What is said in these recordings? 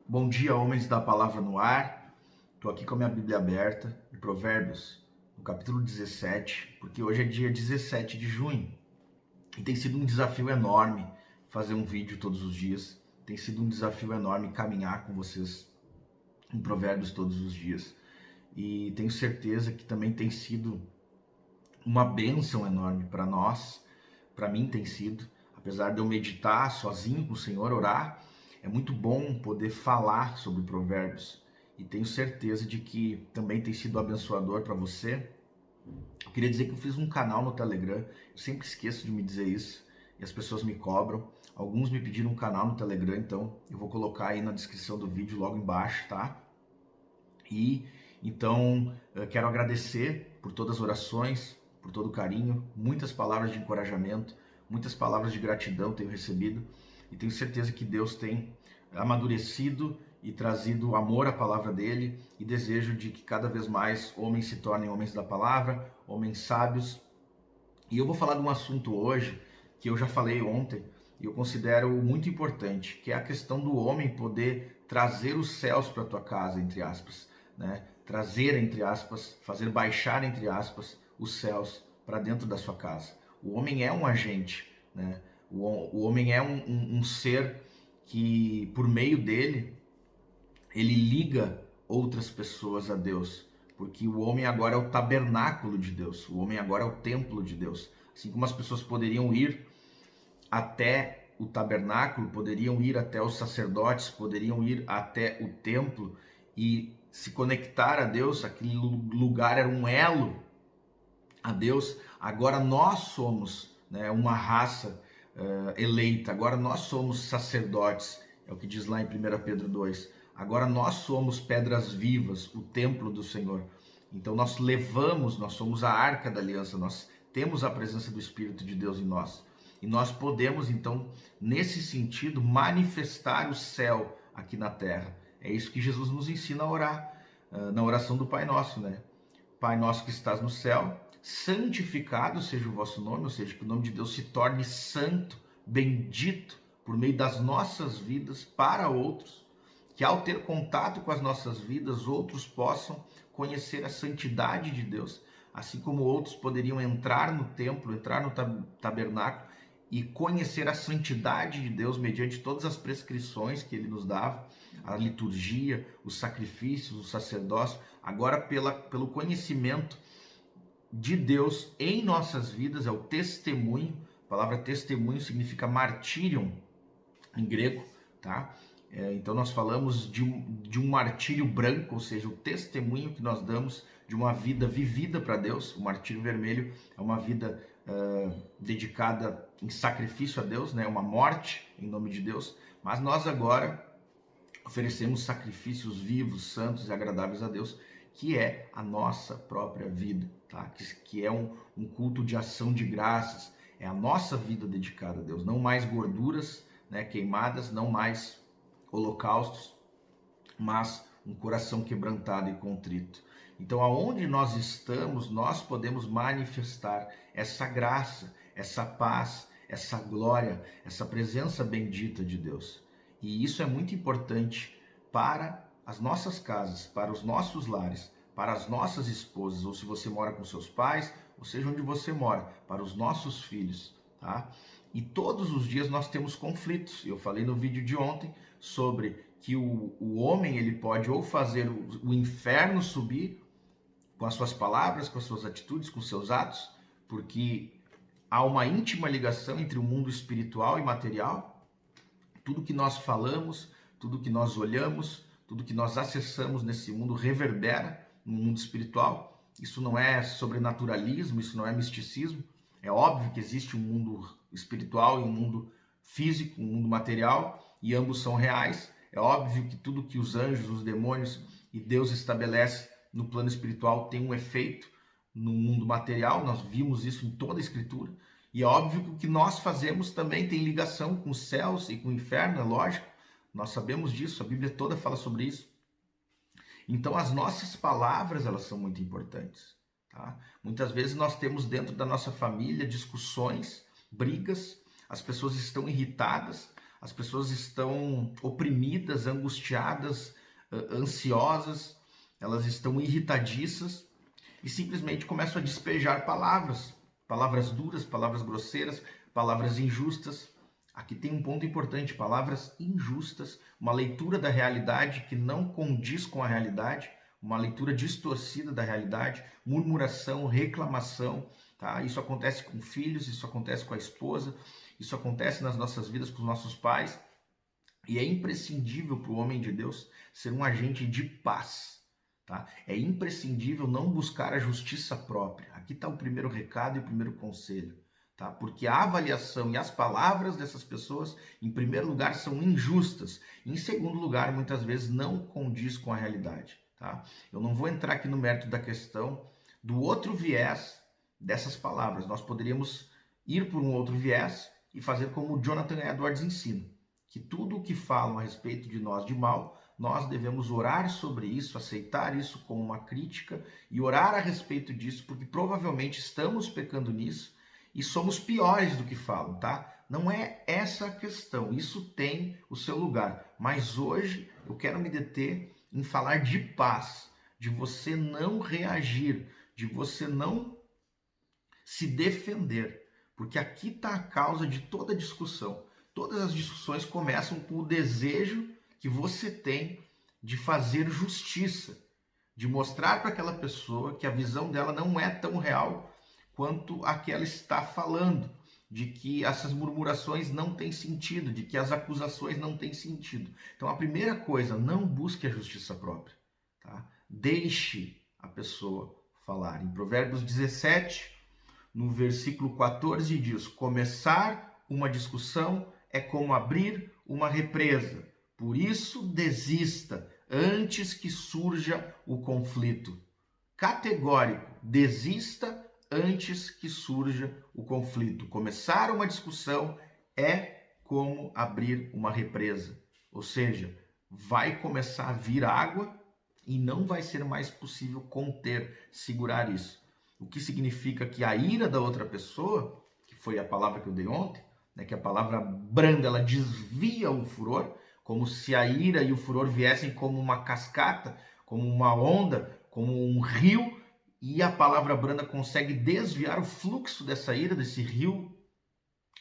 Bom dia, homens da palavra no ar. Estou aqui com a minha Bíblia aberta, em Provérbios, no capítulo 17, porque hoje é dia 17 de junho. E tem sido um desafio enorme fazer um vídeo todos os dias. Tem sido um desafio enorme caminhar com vocês em Provérbios todos os dias. E tenho certeza que também tem sido uma bênção enorme para nós. Para mim tem sido, apesar de eu meditar sozinho com o Senhor, orar, é muito bom poder falar sobre Provérbios. E tenho certeza de que também tem sido abençoador para você. Eu queria dizer que eu fiz um canal no Telegram, eu sempre esqueço de me dizer isso, e as pessoas me cobram. Alguns me pediram um canal no Telegram, então eu vou colocar aí na descrição do vídeo logo embaixo, tá? E então eu quero agradecer por todas as orações, por todo o carinho, muitas palavras de encorajamento, muitas palavras de gratidão tenho recebido e tenho certeza que Deus tem amadurecido e trazido amor à palavra dele e desejo de que cada vez mais homens se tornem homens da palavra, homens sábios. E eu vou falar de um assunto hoje que eu já falei ontem e eu considero muito importante, que é a questão do homem poder trazer os céus para a tua casa, entre aspas, né? Trazer, entre aspas, fazer baixar, entre aspas, os céus para dentro da sua casa. O homem é um agente, né? O homem é um ser que, por meio dele, ele liga outras pessoas a Deus, porque o homem agora é o tabernáculo de Deus, o homem agora é o templo de Deus. Assim como as pessoas poderiam ir até o tabernáculo, poderiam ir até os sacerdotes, poderiam ir até o templo e se conectar a Deus, aquele lugar era um elo a Deus. Agora nós somos, né, uma raça eleita, agora nós somos sacerdotes, é o que diz lá em 1 Pedro 2. Agora nós somos pedras vivas, o templo do Senhor. Então nós levamos, nós somos a arca da aliança, nós temos a presença do Espírito de Deus em nós. E nós podemos, então, nesse sentido, manifestar o céu aqui na terra. É isso que Jesus nos ensina a orar, na oração do Pai Nosso, né? Pai nosso que estás no céu, santificado seja o vosso nome, ou seja, que o nome de Deus se torne santo, bendito, por meio das nossas vidas para outros, que ao ter contato com as nossas vidas, outros possam conhecer a santidade de Deus, assim como outros poderiam entrar no templo, entrar no tabernáculo e conhecer a santidade de Deus mediante todas as prescrições que ele nos dava, a liturgia, os sacrifícios, o sacerdócio, agora pelo conhecimento de Deus em nossas vidas, é o testemunho. A palavra testemunho significa martírio em grego, tá? Então nós falamos de um martírio branco, ou seja, o testemunho que nós damos de uma vida vivida para Deus. O martírio vermelho é uma vida dedicada em sacrifício a Deus, né? Uma morte em nome de Deus. Mas nós agora oferecemos sacrifícios vivos, santos e agradáveis a Deus, que é a nossa própria vida, tá? Que é um culto de ação de graças, é a nossa vida dedicada a Deus, não mais gorduras, né, queimadas, não mais holocaustos, mas um coração quebrantado e contrito. Então, aonde nós estamos, nós podemos manifestar essa graça, essa paz, essa glória, essa presença bendita de Deus. E isso é muito importante para as nossas casas, para os nossos lares, para as nossas esposas, ou se você mora com seus pais, ou seja, onde você mora, para os nossos filhos, tá? E todos os dias nós temos conflitos. Eu falei no vídeo de ontem sobre que o homem ele pode ou fazer o inferno subir com as suas palavras, com as suas atitudes, com os seus atos, porque há uma íntima ligação entre o mundo espiritual e material. Tudo que nós falamos, tudo que nós olhamos, tudo que nós acessamos nesse mundo reverbera no mundo espiritual. Isso não é sobrenaturalismo, isso não é misticismo. É óbvio que existe um mundo espiritual e um mundo físico, um mundo material, e ambos são reais. É óbvio que tudo que os anjos, os demônios e Deus estabelece no plano espiritual tem um efeito no mundo material. Nós vimos isso em toda a Escritura. E é óbvio que o que nós fazemos também tem ligação com os céus e com o inferno, é lógico. Nós sabemos disso, a Bíblia toda fala sobre isso. Então as nossas palavras, elas são muito importantes, tá? Muitas vezes nós temos dentro da nossa família discussões, brigas, as pessoas estão irritadas, as pessoas estão oprimidas, angustiadas, ansiosas, elas estão irritadiças e simplesmente começam a despejar palavras, palavras duras, palavras grosseiras, palavras injustas. Aqui tem um ponto importante, palavras injustas, uma leitura da realidade que não condiz com a realidade, uma leitura distorcida da realidade, murmuração, reclamação, tá? Isso acontece com filhos, isso acontece com a esposa, isso acontece nas nossas vidas com os nossos pais, e é imprescindível para o homem de Deus ser um agente de paz, tá? É imprescindível não buscar a justiça própria. Aqui está o primeiro recado e o primeiro conselho, tá? Porque a avaliação e as palavras dessas pessoas, em primeiro lugar, são injustas. Em segundo lugar, muitas vezes não condiz com a realidade, tá? Eu não vou entrar aqui no mérito da questão do outro viés dessas palavras. Nós poderíamos ir por um outro viés e fazer como o Jonathan Edwards ensina, que tudo o que falam a respeito de nós de mal, nós devemos orar sobre isso, aceitar isso como uma crítica e orar a respeito disso, porque provavelmente estamos pecando nisso e somos piores do que falam, tá? Não é essa a questão, isso tem o seu lugar, mas hoje eu quero me deter em falar de paz, de você não reagir, de você não se defender, porque aqui está a causa de toda discussão. Todas as discussões começam com o desejo que você tem de fazer justiça, de mostrar para aquela pessoa que a visão dela não é tão real quanto a que ela está falando, de que essas murmurações não têm sentido, de que as acusações não têm sentido. Então, a primeira coisa, não busque a justiça própria, tá? Deixe a pessoa falar. Em Provérbios 17, no versículo 14, diz: começar uma discussão é como abrir uma represa. Por isso, desista antes que surja o conflito. Categórico, desista antes que surja o conflito. Começar uma discussão é como abrir uma represa. Ou seja, vai começar a vir água e não vai ser mais possível conter, segurar isso. O que significa que a ira da outra pessoa, que foi a palavra que eu dei ontem, né, que a palavra branda, ela desvia o furor, como se a ira e o furor viessem como uma cascata, como uma onda, como um rio, e a palavra branda consegue desviar o fluxo dessa ira, desse rio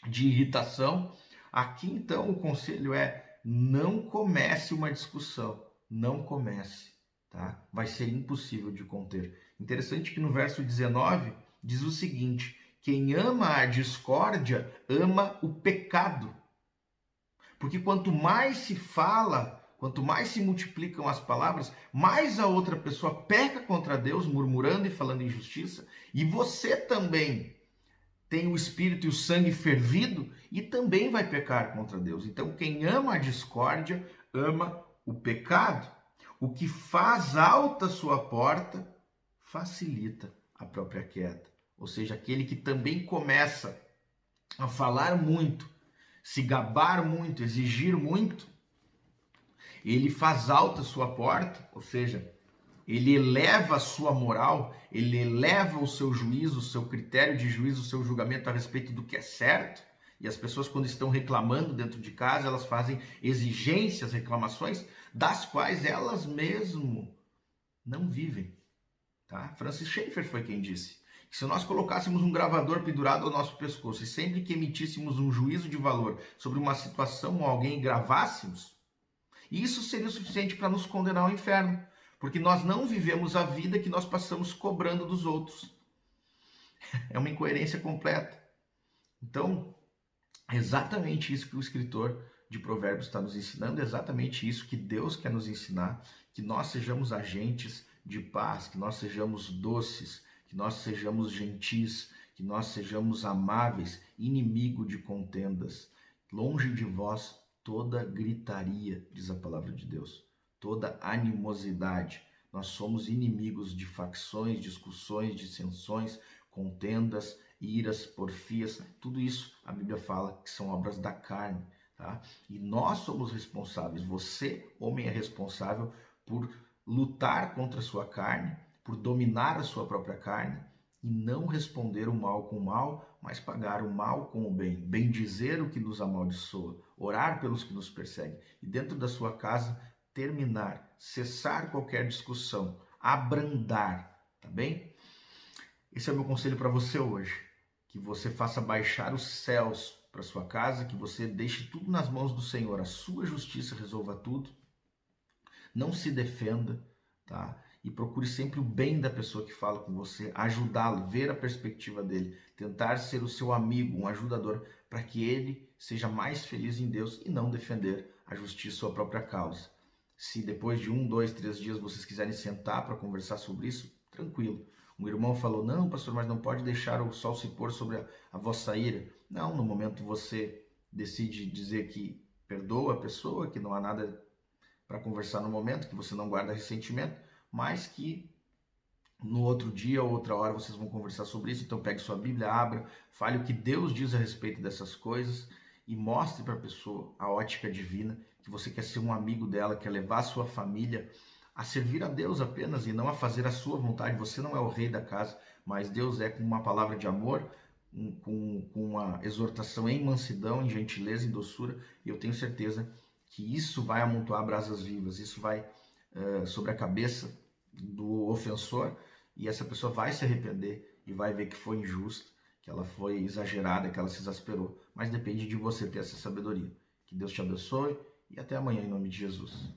de irritação. Aqui então o conselho é: não comece uma discussão, não comece, tá? Vai ser impossível de conter. Interessante que no verso 19 diz o seguinte: quem ama a discórdia ama o pecado. Porque quanto mais se fala, quanto mais se multiplicam as palavras, mais a outra pessoa peca contra Deus, murmurando e falando injustiça, e você também tem o espírito e o sangue fervido e também vai pecar contra Deus. Então, quem ama a discórdia, ama o pecado. O que faz alta sua porta, facilita a própria queda. Ou seja, aquele que também começa a falar muito, se gabar muito, exigir muito, ele faz alta sua porta, ou seja, ele eleva a sua moral, ele eleva o seu juízo, o seu critério de juízo, o seu julgamento a respeito do que é certo. E as pessoas, quando estão reclamando dentro de casa, elas fazem exigências, reclamações, das quais elas mesmo não vivem. Tá? Francis Schaeffer foi quem disse que se nós colocássemos um gravador pendurado ao nosso pescoço e sempre que emitíssemos um juízo de valor sobre uma situação ou alguém gravássemos, isso seria o suficiente para nos condenar ao inferno. Porque nós não vivemos a vida que nós passamos cobrando dos outros. É uma incoerência completa. Então, é exatamente isso que o escritor de Provérbios está nos ensinando, é exatamente isso que Deus quer nos ensinar, que nós sejamos agentes de paz, que nós sejamos doces, que nós sejamos gentis, que nós sejamos amáveis, inimigo de contendas. Longe de vós toda gritaria, diz a palavra de Deus. Toda animosidade. Nós somos inimigos de facções, discussões, dissensões, contendas, iras, porfias. Tudo isso a Bíblia fala que são obras da carne, tá? E nós somos responsáveis. Você, homem, é responsável por lutar contra a sua carne, por dominar a sua própria carne e não responder o mal com o mal, mas pagar o mal com o bem, bendizer o que nos amaldiçoa, orar pelos que nos perseguem e dentro da sua casa terminar, cessar qualquer discussão, abrandar, tá bem? Esse é o meu conselho para você hoje, que você faça baixar os céus para sua casa, que você deixe tudo nas mãos do Senhor, a sua justiça resolva tudo, não se defenda, tá? E procure sempre o bem da pessoa que fala com você, ajudá-lo, ver a perspectiva dele, tentar ser o seu amigo, um ajudador, para que ele seja mais feliz em Deus e não defender a justiça sua própria causa. Se depois de 1, 2, 3 dias vocês quiserem sentar para conversar sobre isso, tranquilo. Um irmão falou, não, pastor, mas não pode deixar o sol se pôr sobre a vossa ira. Não, no momento você decide dizer que perdoa a pessoa, que não há nada para conversar no momento, que você não guarda ressentimento, mas que no outro dia ou outra hora vocês vão conversar sobre isso. Então pegue sua Bíblia, abra, fale o que Deus diz a respeito dessas coisas e mostre para a pessoa a ótica divina, que você quer ser um amigo dela, quer levar a sua família a servir a Deus apenas e não a fazer a sua vontade. Você não é o rei da casa, mas Deus é com uma palavra de amor, com uma exortação em mansidão, em gentileza, em doçura, e eu tenho certeza que isso vai amontoar brasas vivas, isso vai sobre a cabeça do ofensor e essa pessoa vai se arrepender e vai ver que foi injusta, que ela foi exagerada, que ela se exasperou. Mas depende de você ter essa sabedoria. Que Deus te abençoe e até amanhã em nome de Jesus.